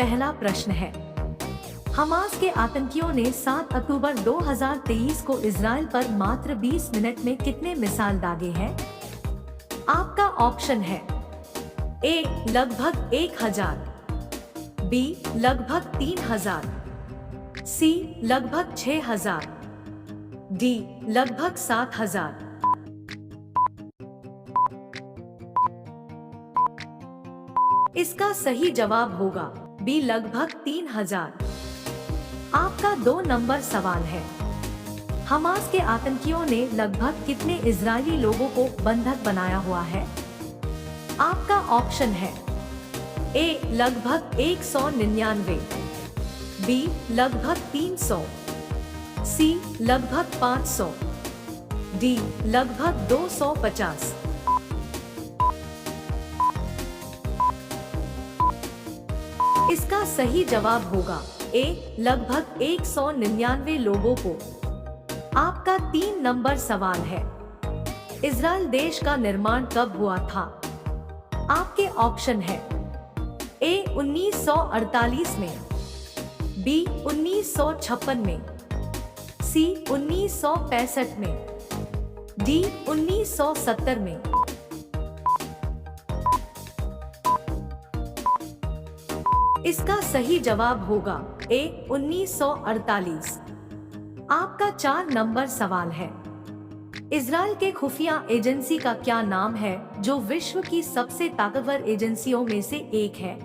पहला प्रश्न है, हमास के आतंकियों ने 7 अक्टूबर 2023 को इजराइल पर मात्र 20 मिनट में कितने मिसाइल दागे हैं? आपका ऑप्शन है ए लगभग 1000, बी लगभग 3000, सी लगभग 6000, डी लगभग 7000। इसका सही जवाब होगा बी लगभग 3000। आपका 2 नंबर सवाल है, हमास के आतंकियों ने लगभग कितने इजरायली लोगों को बंधक बनाया हुआ है? आपका ऑप्शन है ए लगभग 199, बी लगभग 300, सी लगभग 500, डी लगभग 250। इसका सही जवाब होगा ए लगभग 199 लोगों को। आपका 3 नंबर सवाल है, इजराइल देश का निर्माण कब हुआ था? आपके ऑप्शन है ए 1948 में, बी 1956 में, सी 1965 में, डी 1970 में। इसका सही जवाब होगा ए 1948। आपका 4 नंबर सवाल है, इजराइल के खुफिया एजेंसी का क्या नाम है जो विश्व की सबसे ताकतवर एजेंसियों में से एक है?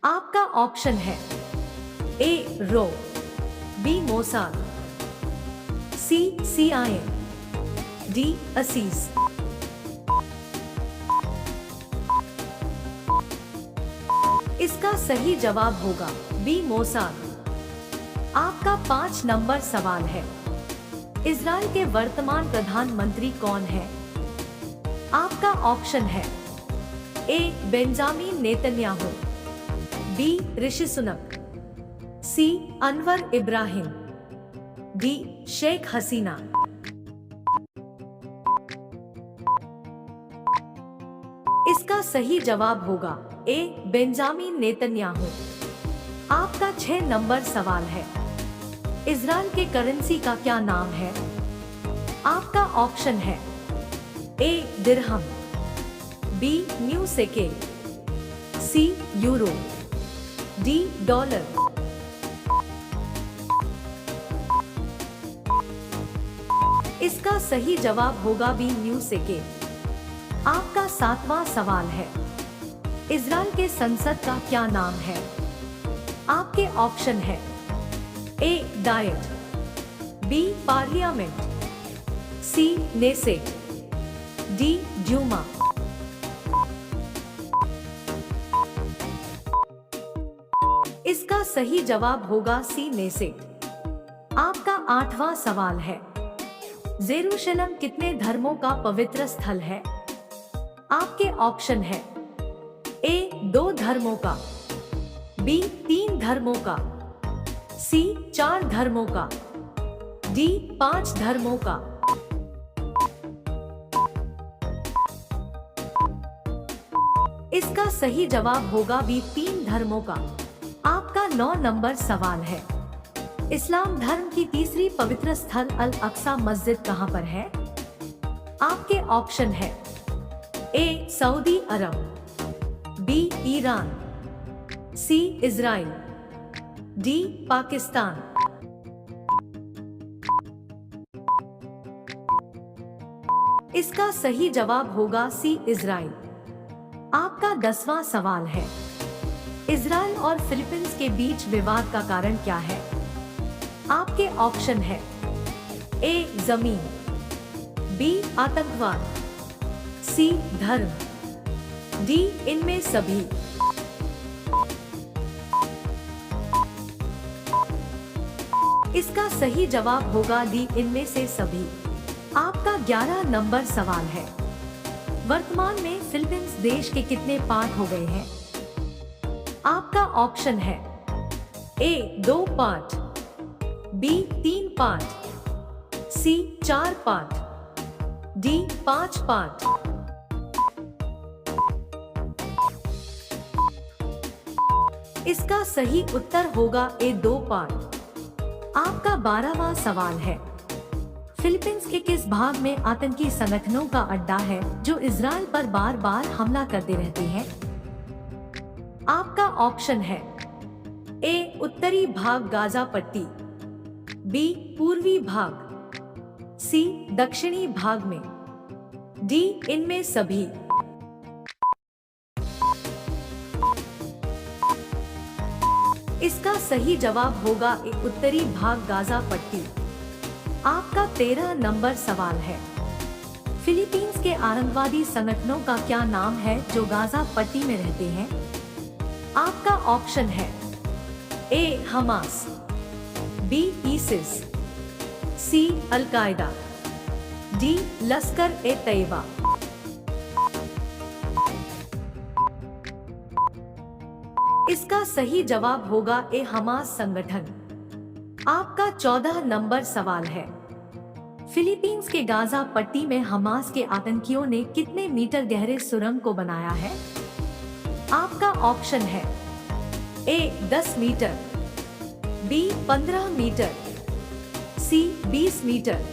आपका ऑप्शन है ए रो, बी मोसाद, सी CIA, डी असीस। इसका सही जवाब होगा बी मोसाद। आपका 5 नंबर सवाल है, इजराइल के वर्तमान प्रधानमंत्री कौन है? आपका ऑप्शन है ए Benjamin Netanyahu, B Rishi Sunak, सी अनवर इब्राहिम, डी शेख हसीना। इसका सही जवाब होगा ए बेंजामिन नेतन्याहू। आपका 6 नंबर सवाल है, इजराइल के करेंसी का क्या नाम है? आपका ऑप्शन है ए दिरहम, बी न्यू शेकेल, सी यूरो, डी डॉलर। इसका सही जवाब होगा बी न्यू शेकेल। आपका 7वां सवाल है, इजराइल के संसद का क्या नाम है? आपके ऑप्शन है ए डायट, बी पार्लियामेंट, सी नेसेट, डी ड्यूमा। इसका सही जवाब होगा सी नेसेट। आपका 8वां सवाल है, जेरूशलम कितने धर्मों का पवित्र स्थल है? आपके ऑप्शन है ए 2 धर्मों का, बी 3 धर्मों का, सी 4 धर्मों का, डी 5 धर्मों का। इसका सही जवाब होगा बी 3 धर्मों का। आपका 9 नंबर सवाल है, इस्लाम धर्म की तीसरी पवित्र स्थल अल अक्सा मस्जिद कहां पर है? आपके ऑप्शन है A Saudi Arab, B Iran, C Israel, D Pakistan. इसका सही जवाब होगा सी इजराइल। आपका 10वां सवाल है, इजराइल और फिलीपींस के बीच विवाद का कारण क्या है? आपके ऑप्शन है ए जमीन, बी आतंकवाद, सी धर्म, डी इनमें सभी। इसका सही जवाब होगा डी इनमें से सभी। आपका 11 नंबर सवाल है, वर्तमान में फिलीपींस देश के कितने पार्ट हो गए हैं? आपका ऑप्शन है ए 2 पार्ट, बी 3 पार्ट, सी 4 पार्ट, डी 5 पार्ट। इसका सही उत्तर होगा ए 2 पार्ट। आपका 12वां सवाल है, फिलीपींस के किस भाग में आतंकी संगठनों का अड्डा है जो इजराइल पर बार बार हमला करते रहते हैं? आपका ऑप्शन है ए उत्तरी भाग गाजा पट्टी, बी पूर्वी भाग, सी दक्षिणी भाग में, डी इनमें सभी। इसका सही जवाब होगा ए उत्तरी भाग गाजा पट्टी। आपका 13 नंबर सवाल है, फिलीपींस के आतंकवादी संगठनों का क्या नाम है जो गाजा पट्टी में रहते हैं? आपका ऑप्शन है ए हमास, बी ISIS, सी अल-कायदा, डी लश्कर ए तैयबा। इसका सही जवाब होगा ए हमास संगठन। आपका 14 नंबर सवाल है, फिलीपींस के गाजा पट्टी में हमास के आतंकियों ने कितने मीटर गहरे सुरंग को बनाया है? आपका ऑप्शन है ए 10 मीटर, बी 15 मीटर, सी 20 मीटर,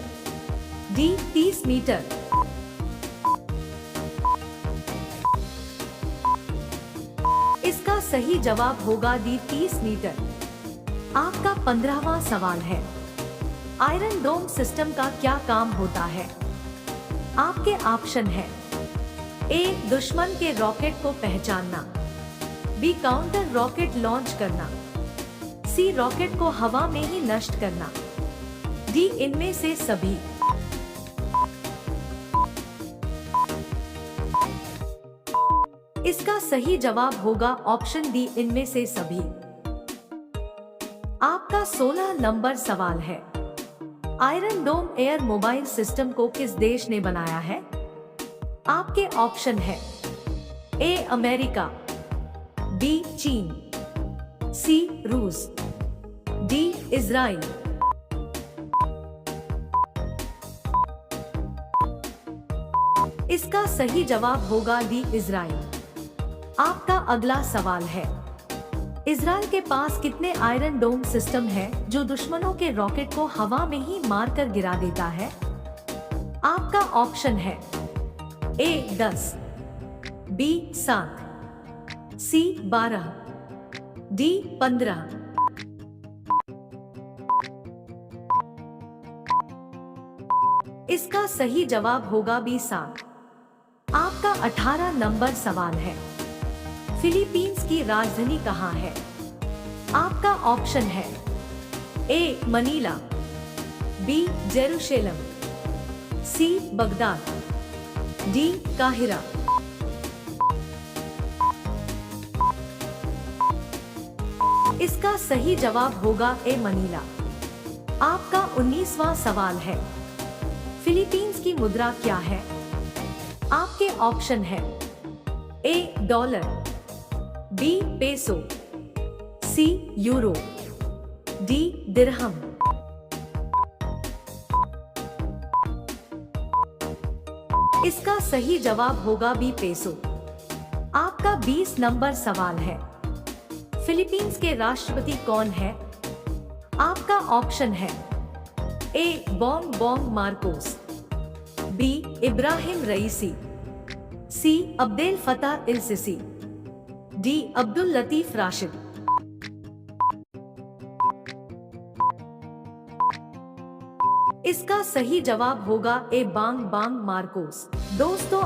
डी 30 मीटर। इसका सही जवाब होगा डी 30 मीटर। आपका 15वां सवाल है, आयरन डोम सिस्टम का क्या काम होता है? आपके ऑप्शन है ए दुश्मन के रॉकेट को पहचानना, बी काउंटर रॉकेट लॉन्च करना, सी रॉकेट को हवा में ही नष्ट करना, डी इनमें से सभी। इसका सही जवाब होगा ऑप्शन डी इनमें से सभी। आपका 16 नंबर सवाल है, आयरन डोम एयर मोबाइल सिस्टम को किस देश ने बनाया है? आपके ऑप्शन है ए अमेरिका, बी चीन, सी रूस, डी इजराइल। इसका सही जवाब होगा डी इजराइल। आपका अगला सवाल है, इजराइल के पास कितने आयरन डोम सिस्टम है जो दुश्मनों के रॉकेट को हवा में ही मारकर गिरा देता है? आपका ऑप्शन है ए 10, बी 7, सी 12, डी 15। इसका सही जवाब होगा बी 7। आपका 18 नंबर सवाल है, फिलीपींस की राजधानी कहाँ है? आपका ऑप्शन है ए मनीला, बी जेरूशलेम, सी बगदाद, डी काहिरा। इसका सही जवाब होगा ए मनीला। आपका 19वां सवाल है, फिलीपींस की मुद्रा क्या है? आपके ऑप्शन है A dollar, B peso, C euro, D दिरहम। इसका सही जवाब होगा बी पेसो। आपका 20 नंबर सवाल है, फिलीपींस के राष्ट्रपति कौन है? आपका ऑप्शन है ए बोंग मार्कोस, बी इब्राहिम रईसी, सी अब्देल फताह इल सिसी, डी अब्दुल लतीफ राशिद। इसका सही जवाब होगा ए बांग मार्कोस। दोस्तों,